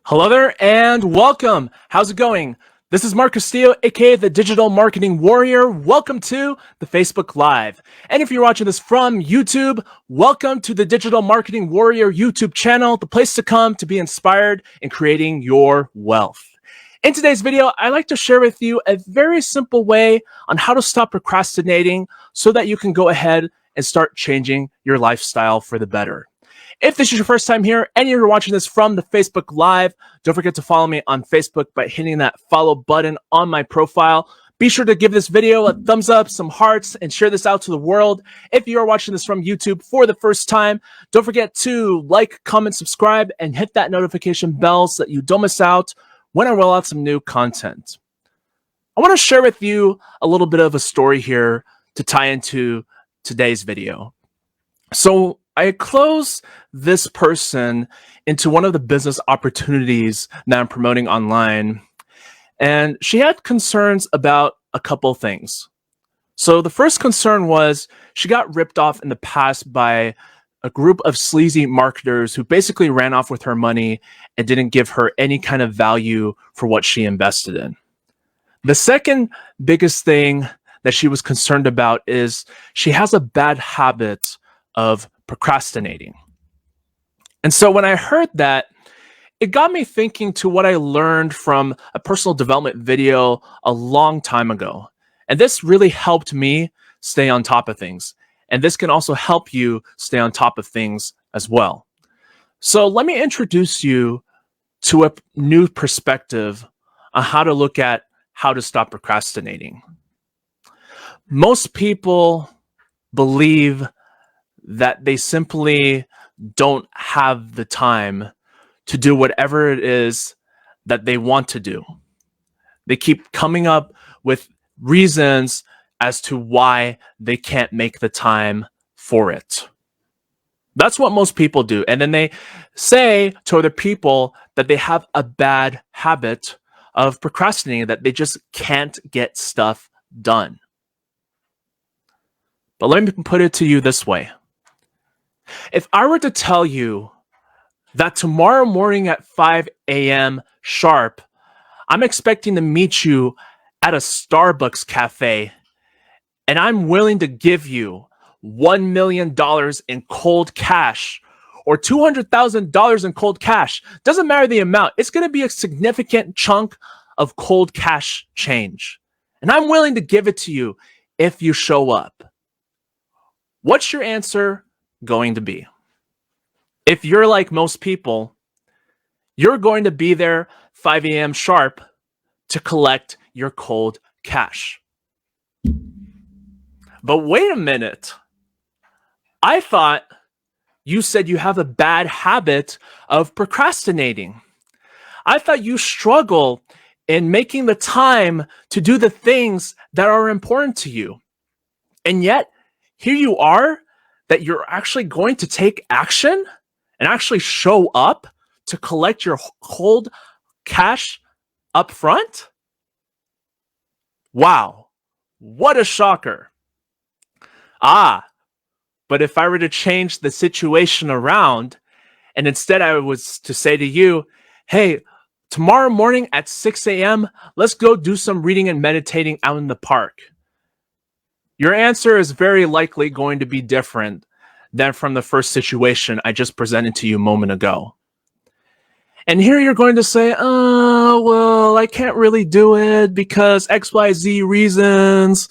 Hello there and welcome. How's it going? This is Castillo, aka the Digital Marketing Warrior. Welcome to the Facebook Live. And if you're watching this from YouTube, welcome to the Digital Marketing Warrior YouTube channel, the place to come to be inspired in creating your wealth. In today's video, I'd like to share with you a very simple way on how to stop procrastinating so that you can go ahead and start changing your lifestyle for the better. If this is your first time here and you're watching this from the Facebook Live, don't forget to follow me on Facebook by hitting that follow button on my profile. Be sure to give this video a thumbs up, some hearts, and share this out to the world. If you are watching this from YouTube for the first time, don't forget to like, comment, subscribe, and hit that notification bell so that you don't miss out when I roll out some new content. I want to share with you a little bit of a story here to tie into today's video. So I close this person into one of the business opportunities that I'm promoting online, and she had concerns about a couple things. So the first concern was she got ripped off in the past by a group of sleazy marketers who basically ran off with her money and didn't give her any kind of value for what she invested in. The second biggest thing that she was concerned about is she has a bad habit of procrastinating. And so when I heard that, it got me thinking to what I learned from a personal development video a long time ago. And this really helped me stay on top of things. And this can also help you stay on top of things as well. So let me introduce you to a new perspective on how to look at how to stop procrastinating. Most people believe that they simply don't have the time to do whatever it is that they want to do. They keep coming up with reasons as to why they can't make the time for it. That's what most people do. And then they say to other people that they have a bad habit of procrastinating, that they just can't get stuff done. But let me put it to you this way. If I were to tell you that tomorrow morning at 5 a.m. sharp, I'm expecting to meet you at a Starbucks cafe, and I'm willing to give you $1 million in cold cash or $200,000 in cold cash, doesn't matter the amount, it's going to be a significant chunk of cold cash change. And I'm willing to give it to you if you show up. What's your answer going to be? If you're like most people, you're going to be there 5 a.m. sharp to collect your cold cash. But wait a minute. I thought you said you have a bad habit of procrastinating. I thought you struggle in making the time to do the things that are important to you. And yet, here you are, that you're actually going to take action and actually show up to collect your cold cash up front? Wow, what a shocker. But if I were to change the situation around, and instead I was to say to you, hey, tomorrow morning at 6 a.m., let's go do some reading and meditating out in the park. Your answer is very likely going to be different than from the first situation I just presented to you a moment ago. And here you're going to say, oh, well, I can't really do it because XYZ reasons.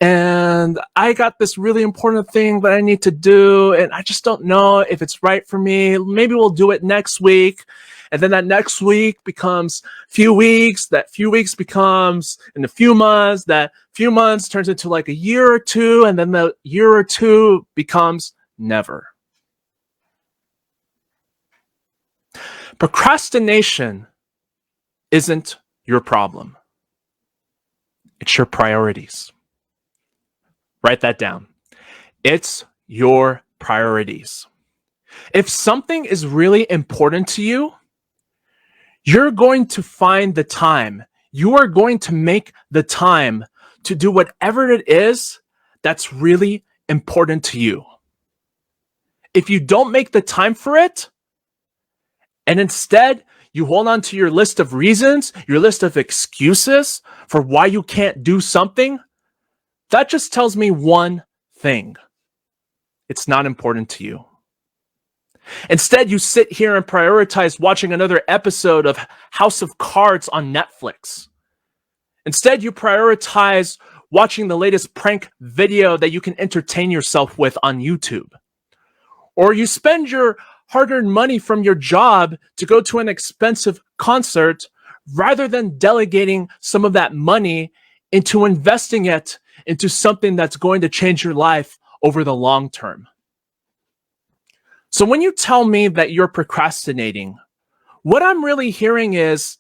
And I got this really important thing that I need to do. And I just don't know if it's right for me. Maybe we'll do it next week. And then that next week becomes few weeks. That few weeks becomes in a few months. That few months turns into like a year or two. And then the year or two becomes never. Procrastination isn't your problem. It's your priorities. Write that down. It's your priorities. If something is really important to you, you're going to find the time. You are going to make the time to do whatever it is that's really important to you. If you don't make the time for it, And instead, you hold on to your list of reasons, your list of excuses for why you can't do something. That just tells me one thing. It's not important to you. Instead, you sit here and prioritize watching another episode of House of Cards on Netflix. Instead, you prioritize watching the latest prank video that you can entertain yourself with on YouTube. Or you spend your hard-earned money from your job to go to an expensive concert rather than delegating some of that money into investing it into something that's going to change your life over the long term. So when you tell me that you're procrastinating, what I'm really hearing is,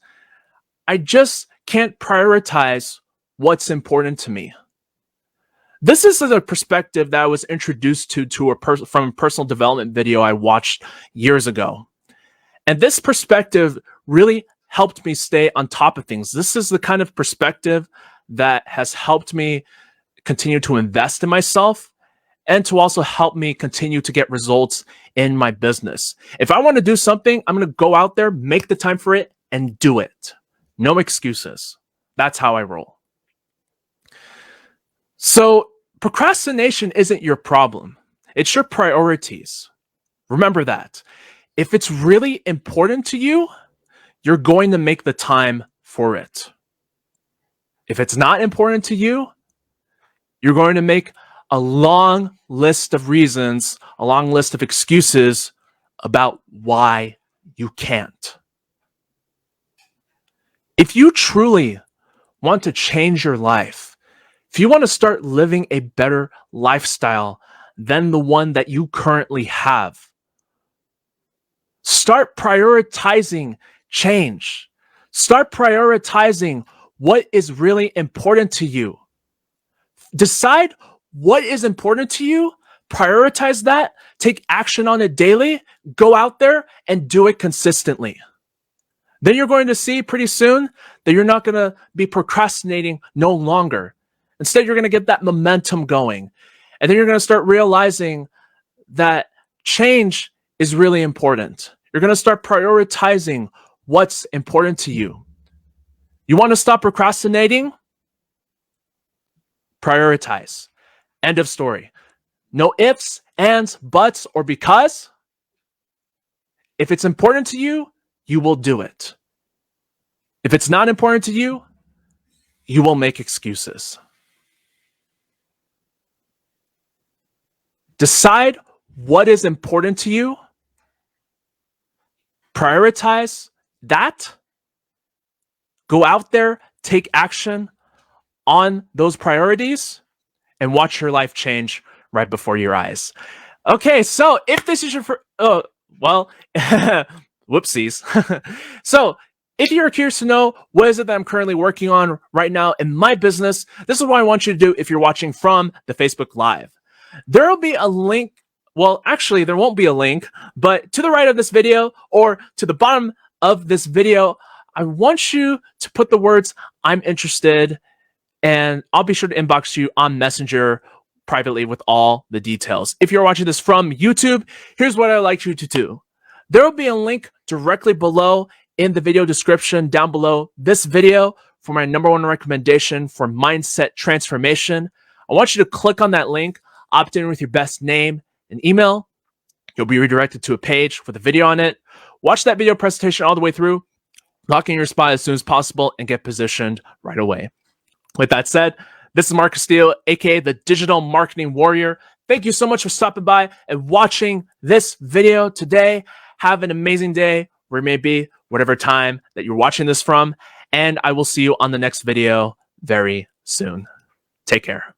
I just can't prioritize what's important to me. This is the perspective that I was introduced to from a personal development video I watched years ago. And this perspective really helped me stay on top of things. This is the kind of perspective that has helped me continue to invest in myself and to also help me continue to get results in my business. If I want to do something, I'm going to go out there, make the time for it, and do it. No excuses. That's how I roll. So procrastination isn't your problem. It's your priorities. Remember that. If it's really important to you, you're going to make the time for it. If it's not important to you, you're going to make a long list of reasons, a long list of excuses about why you can't. If you truly want to change your life, if you want to start living a better lifestyle than the one that you currently have, start prioritizing change. Start prioritizing what is really important to you. Decide what is important to you, prioritize that, take action on it daily, go out there and do it consistently. Then you're going to see pretty soon that you're not going to be procrastinating no longer. Instead, you're going to get that momentum going. And then you're going to start realizing that change is really important. You're going to start prioritizing what's important to you. You want to stop procrastinating? Prioritize. End of story. No ifs, ands, buts, or because. If it's important to you, you will do it. If it's not important to you, you will make excuses. Decide what is important to you. Prioritize that. Go out there, take action on those priorities, and watch your life change right before your eyes. Okay, so if this is your whoopsies. So if you're curious to know what is it that I'm currently working on right now in my business, this is what I want you to do if you're watching from the Facebook Live. There will be a link. Well, actually, there won't be a link, but to the right of this video or to the bottom of this video, I want you to put the words "I'm interested," and I'll be sure to inbox you on Messenger privately with all the details. If you're watching this from YouTube, here's what I'd like you to do. There will be a link directly below in the video description down below this video for my #1 recommendation for mindset transformation. I want you to click on that link, opt in with your best name and email. You'll be redirected to a page with a video on it. Watch that video presentation all the way through, lock in your spot as soon as possible, and get positioned right away. With that said, this is Mark Castillo, aka the Digital Marketing Warrior. Thank you so much for stopping by and watching this video today. Have an amazing day, where it may be, whatever time that you're watching this from, and I will see you on the next video very soon. Take care.